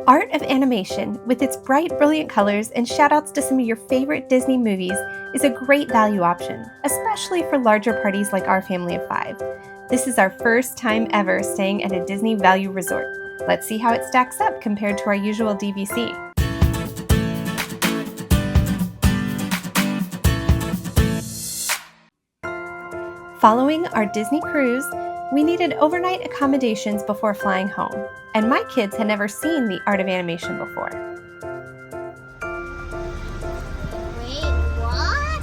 Art of Animation, with its bright, brilliant colors and shoutouts to some of your favorite Disney movies, is a great value option, especially for larger parties like our family of 5. This is our first time ever staying at a Disney Value Resort. Let's see how it stacks up compared to our usual DVC. Following our Disney cruise, we needed overnight accommodations before flying home, and my kids had never seen the Art of Animation before. Wait, what?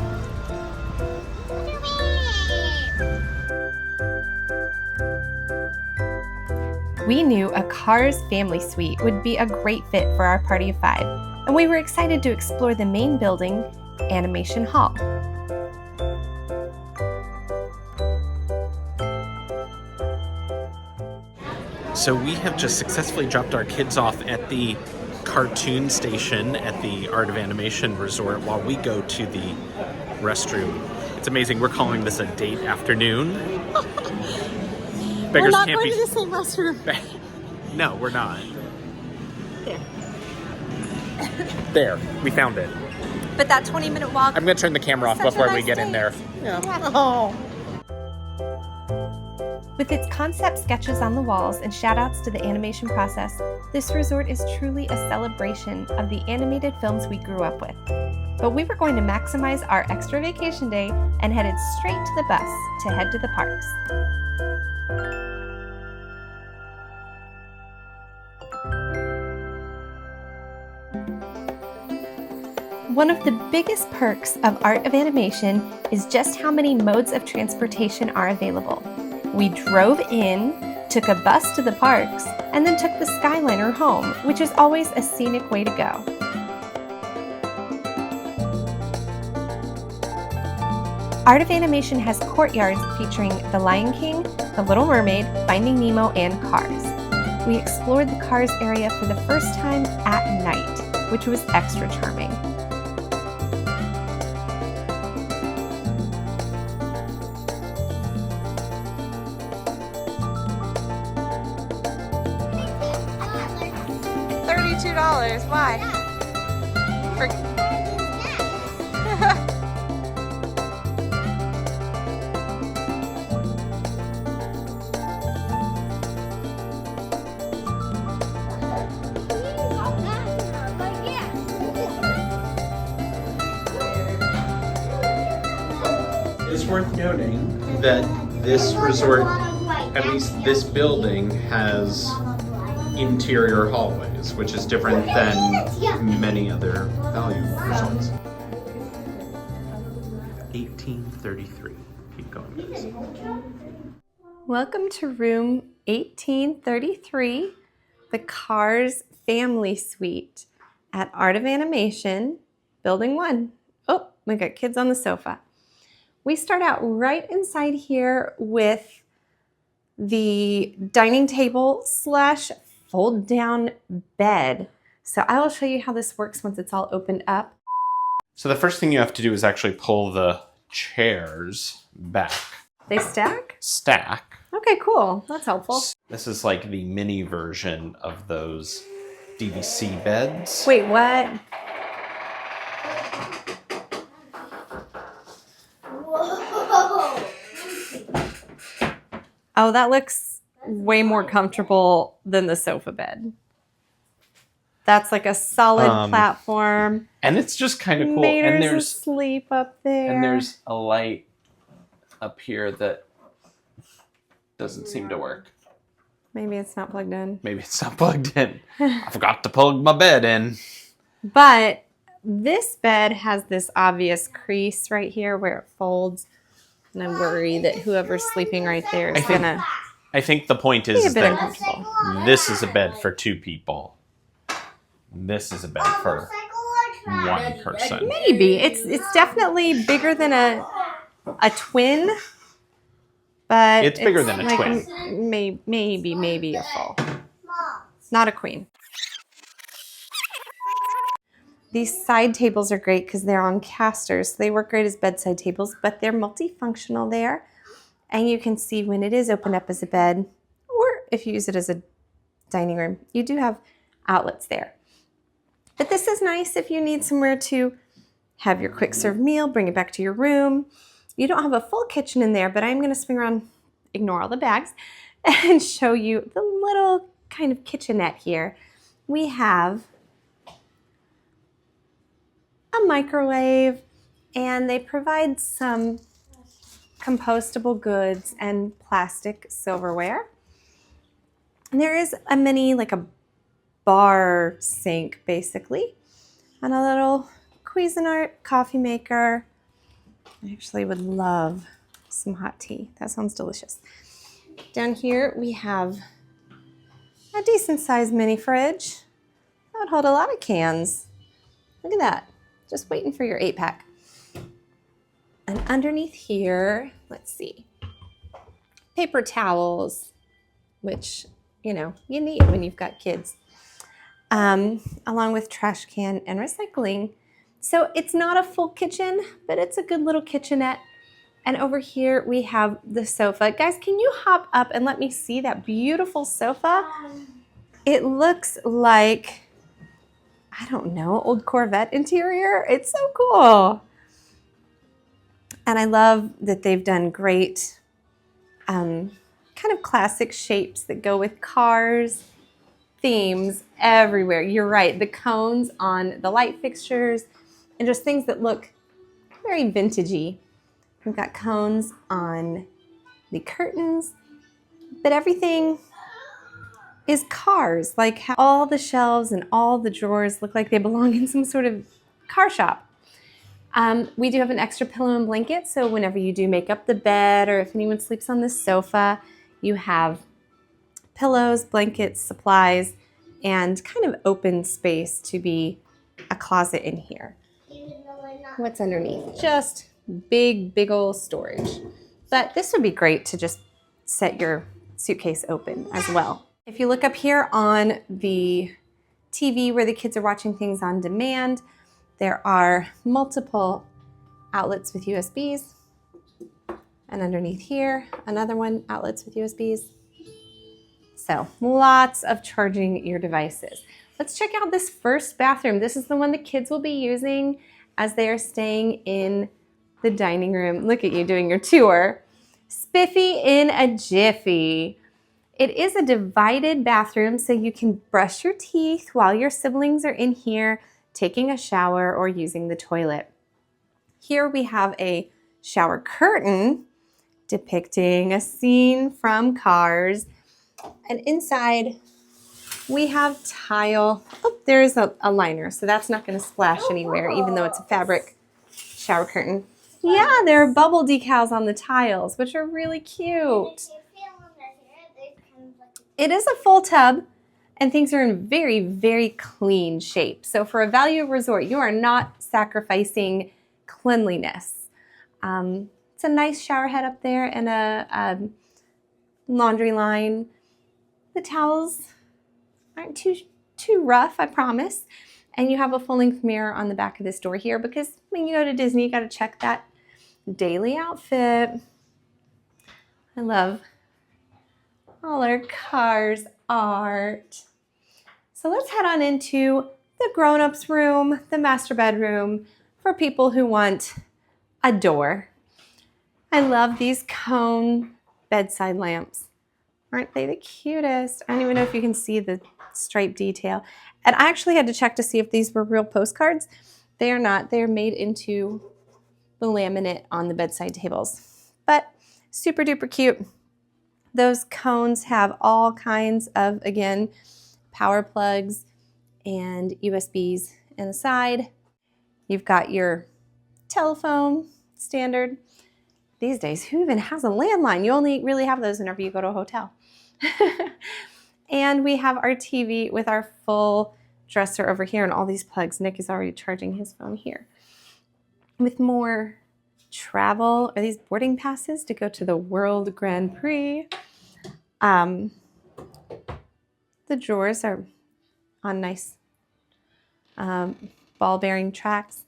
We knew a Cars family suite would be a great fit for our party of 5, and we were excited to explore the main building, Animation Hall. So we have just successfully dropped our kids off at the cartoon station at the Art of Animation Resort while we go to the restroom. It's amazing. We're calling this a date afternoon. We're not going to the same restroom. No, we're not. There. There. We found it. But that 20-minute walk... I'm going to turn the camera off before we get in there. Yeah. Oh. With its concept sketches on the walls and shoutouts to the animation process, this resort is truly a celebration of the animated films we grew up with. But we were going to maximize our extra vacation day and headed straight to the bus to head to the parks. One of the biggest perks of Art of Animation is just how many modes of transportation are available. We drove in, took a bus to the parks, and then took the Skyliner home, which is always a scenic way to go. Art of Animation has courtyards featuring The Lion King, The Little Mermaid, Finding Nemo, and Cars. We explored the Cars area for the first time at night, which was extra charming. $32. Why? It's worth noting that this resort, at least this building, has interior hallways, which is different than many other value resorts. 1833. Keep going, guys. Welcome to room 1833, the Cars Family Suite at Art of Animation, Building 1. Oh, we got kids on the sofa. We start out right inside here with the dining table slash fold down bed. So I will show you how this works once it's all opened up. So the first thing you have to do is actually pull the chairs back. They stack? Stack. Okay, cool. That's helpful. This is like the mini version of those DVC beds. Wait, what? Whoa! Oh, that looks way more comfortable than the sofa bed. That's like a solid platform. And it's just kind of cool. Mater's and there's asleep up there. And there's a light up here that doesn't seem to work. Maybe it's not plugged in. Maybe it's not plugged in. I forgot to plug my bed in. But this bed has this obvious crease right here where it folds. And I worry that whoever's sleeping right there is gonna I think the point be is a bit that uncomfortable. this is a bed for 2 people. This is a bed for 1 person. Maybe. It's definitely bigger than a twin. But It's bigger than a like twin. Maybe a full. Not a queen. These side tables are great because they're on casters. So they work great as bedside tables, but they're multifunctional there. And you can see when it is opened up as a bed, or if you use it as a dining room, you do have outlets there. But this is nice if you need somewhere to have your quick serve meal, bring it back to your room. You don't have a full kitchen in there, but I'm going to swing around, ignore all the bags, and show you the little kind of kitchenette here. We have a microwave, and they provide some compostable goods and plastic silverware. And there is a mini, like a bar sink basically, and a little Cuisinart coffee maker. I actually would love some hot tea. That sounds delicious. Down here we have a decent sized mini fridge. That would hold a lot of cans. Look at that, just waiting for your 8-pack. And underneath here, let's see, paper towels, which, you know, you need when you've got kids, along with trash can and recycling. So it's not a full kitchen, but it's a good little kitchenette. And over here we have the sofa. Guys, can you hop up and let me see that beautiful sofa? It looks like, I don't know, old Corvette interior. It's so cool. And I love that they've done great kind of classic shapes that go with cars, themes everywhere. You're right, the cones on the light fixtures and just things that look very vintagey. We've got cones on the curtains, but everything is cars, like how all the shelves and all the drawers look like they belong in some sort of car shop. We do have an extra pillow and blanket, so whenever you do make up the bed or if anyone sleeps on the sofa, you have pillows, blankets, supplies, and kind of open space to be a closet in here. What's underneath? Just big old storage. But this would be great to just set your suitcase open as well. If you look up here on the TV where the kids are watching things on demand, there are multiple outlets with USBs. And underneath here, another one, outlets with USBs. So lots of charging your devices. Let's check out this first bathroom. This is the one the kids will be using as they are staying in the dining room. Look at you doing your tour. Spiffy in a jiffy. It is a divided bathroom, so you can brush your teeth while your siblings are in here taking a shower or using the toilet. Here we have a shower curtain depicting a scene from Cars. And inside we have tile. Oh, there's a liner, so that's not going to splash anywhere, even though it's a fabric shower curtain. Yeah, there are bubble decals on the tiles, which are really cute. It is a full tub, and things are in very clean shape. So for a value resort, you are not sacrificing cleanliness. It's a nice shower head up there and a laundry line. The towels aren't too rough, I promise. And you have a full-length mirror on the back of this door here because when you go to Disney, you got to check that daily outfit. I love all our Cars art. So let's head on into the grown-ups room, the master bedroom for people who want a door. I love these cone bedside lamps. Aren't they the cutest? I don't even know if you can see the stripe detail. And I actually had to check to see if these were real postcards. They are not. They are made into the laminate on the bedside tables. But super duper cute. Those cones have all kinds of, again, power plugs and USBs in the side. You've got your telephone, standard. These days, who even has a landline? You only really have those whenever you go to a hotel. And we have our TV with our full dresser over here and all these plugs. Nick is already charging his phone here. With more travel, are these boarding passes to go to the World Grand Prix? The drawers are on nice ball-bearing tracks.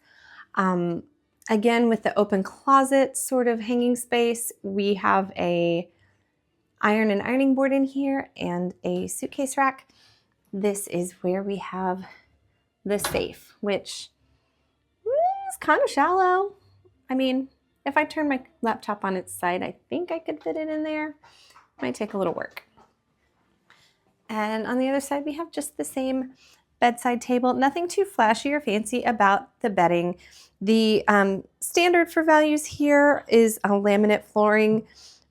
Again, with the open closet sort of hanging space, we have a iron and ironing board in here and a suitcase rack. this is where we have the safe, which is kind of shallow. I mean, if I turn my laptop on its side, I think I could fit it in there. Might take a little work. And on the other side, we have just the same bedside table. Nothing too flashy or fancy about the bedding. The standard for values here is a laminate flooring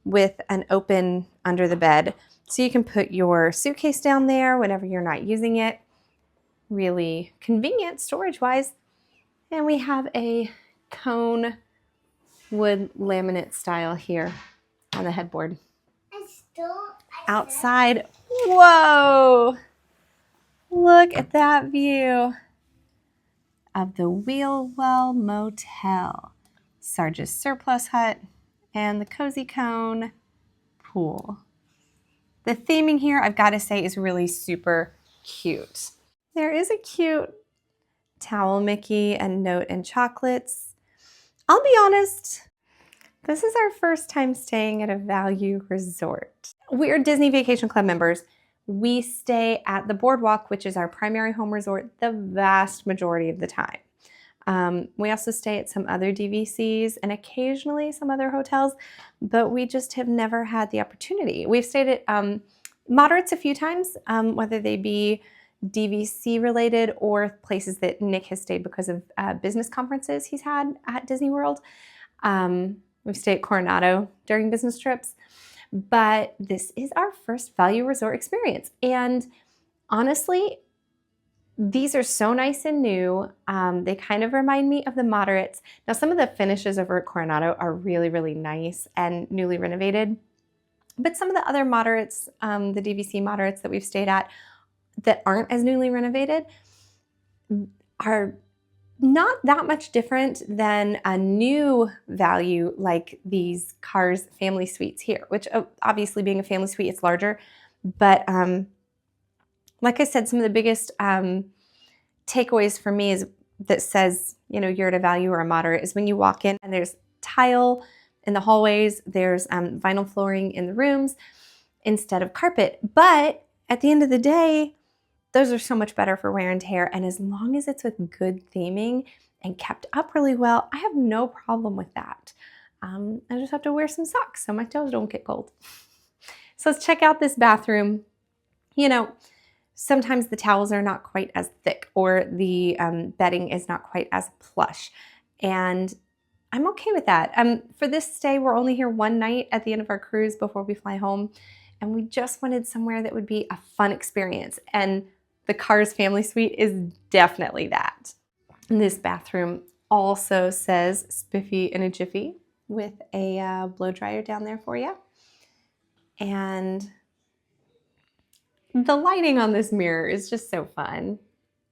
with an open under the bed. So you can put your suitcase down there whenever you're not using it. Really convenient storage-wise. And we have a cone wood laminate style here on the headboard. Outside, whoa! Look at that view of the Wheelwell Motel, Sarge's Surplus Hut, and the Cozy Cone pool. The theming here, I've got to say, is really super cute. There is a cute towel Mickey and note and chocolates. I'll be honest, this is our first time staying at a value resort. We're Disney Vacation Club members. We stay at the Boardwalk, which is our primary home resort, the vast majority of the time. We also stay at some other DVCs and occasionally some other hotels, but we just have never had the opportunity. We've stayed at moderates a few times, whether they be DVC related or places that Nick has stayed because of business conferences he's had at Disney World. We've stayed at Coronado during business trips, but this is our first value resort experience. And honestly, these are so nice and new. They kind of remind me of the moderates. Now, some of the finishes over at Coronado are really, really nice and newly renovated. But some of the other moderates, the DVC moderates that we've stayed at that aren't as newly renovated, are not that much different than a new value like these Cars family suites here, which obviously being a family suite, it's larger. But like I said, some of the biggest takeaways for me is that says, you know, you're at a value or a moderate is when you walk in and there's tile in the hallways, there's vinyl flooring in the rooms instead of carpet. But at the end of the day, those are so much better for wear and tear. And as long as it's with good theming and kept up really well, I have no problem with that. I just have to wear some socks so my toes don't get cold. So let's check out this bathroom. You know, sometimes the towels are not quite as thick or the bedding is not quite as plush. And I'm okay with that. For this stay, we're only here one night at the end of our cruise before we fly home. And we just wanted somewhere that would be a fun experience. And the Cars family suite is definitely that. And this bathroom also says Spiffy in a Jiffy with a blow dryer down there for you. And the lighting on this mirror is just so fun.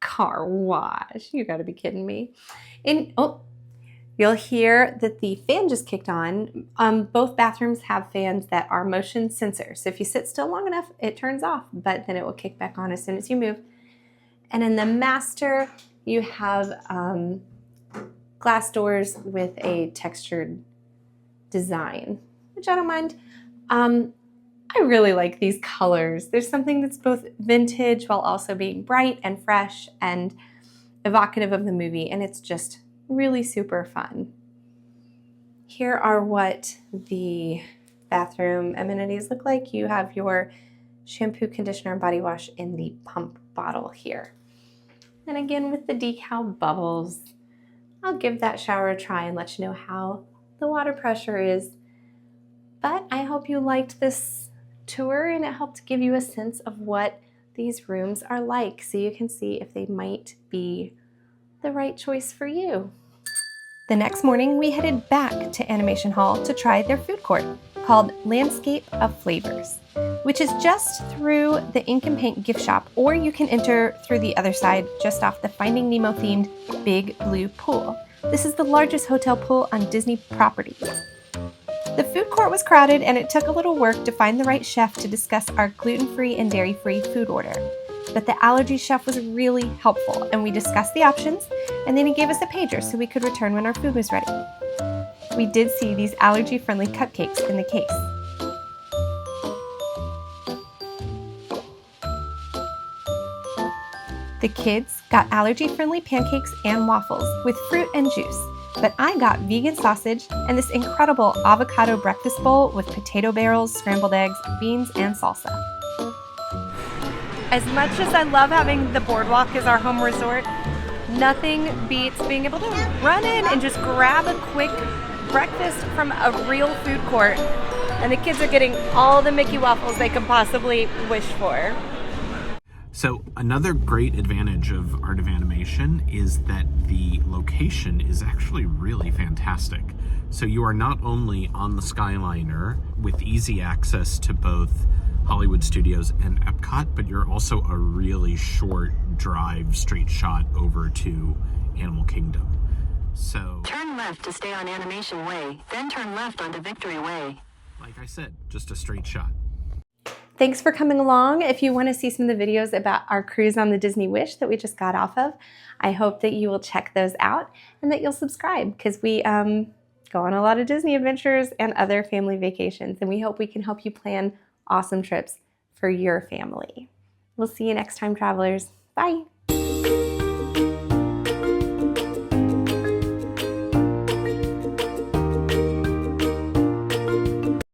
Car wash, you gotta be kidding me. You'll hear that the fan just kicked on. Both bathrooms have fans that are motion sensor. So if you sit still long enough, it turns off, but then it will kick back on as soon as you move. And in the master, you have glass doors with a textured design, which I don't mind. I really like these colors. There's something that's both vintage while also being bright and fresh and evocative of the movie, and it's just really super fun. Here are what the bathroom amenities look like. You have your shampoo, conditioner, and body wash in the pump bottle here. And again with the decal bubbles. I'll give that shower a try and let you know how the water pressure is. But I hope you liked this tour and it helped give you a sense of what these rooms are like so you can see if they might be the right choice for you. The next morning, we headed back to Animation Hall to try their food court called Landscape of Flavors, which is just through the ink and paint gift shop, or you can enter through the other side just off the Finding Nemo themed Big Blue Pool. This is the largest hotel pool on Disney property. The food court was crowded and it took a little work to find the right chef to discuss our gluten-free and dairy-free food order. But the allergy chef was really helpful and we discussed the options and then he gave us a pager so we could return when our food was ready. We did see these allergy-friendly cupcakes in the case. The kids got allergy-friendly pancakes and waffles with fruit and juice, but I got vegan sausage and this incredible avocado breakfast bowl with potato barrels, scrambled eggs, beans, and salsa. As much as I love having the boardwalk as our home resort, nothing beats being able to run in and just grab a quick breakfast from a real food court. And the kids are getting all the Mickey waffles they could possibly wish for. So another great advantage of Art of Animation is that the location is actually really fantastic. So you are not only on the Skyliner with easy access to both Hollywood Studios and Epcot, but you're also a really short drive, straight shot over to Animal Kingdom. So Turn left to stay on Animation Way, then turn left onto Victory Way. like I said, just a straight shot. Thanks for coming along. If you want to see some of the videos about our cruise on the Disney Wish that we just got off of, I hope that you will check those out and that you'll subscribe, because we go on a lot of Disney adventures and other family vacations, and we hope we can help you plan awesome trips for your family. We'll see you next time, travelers. Bye.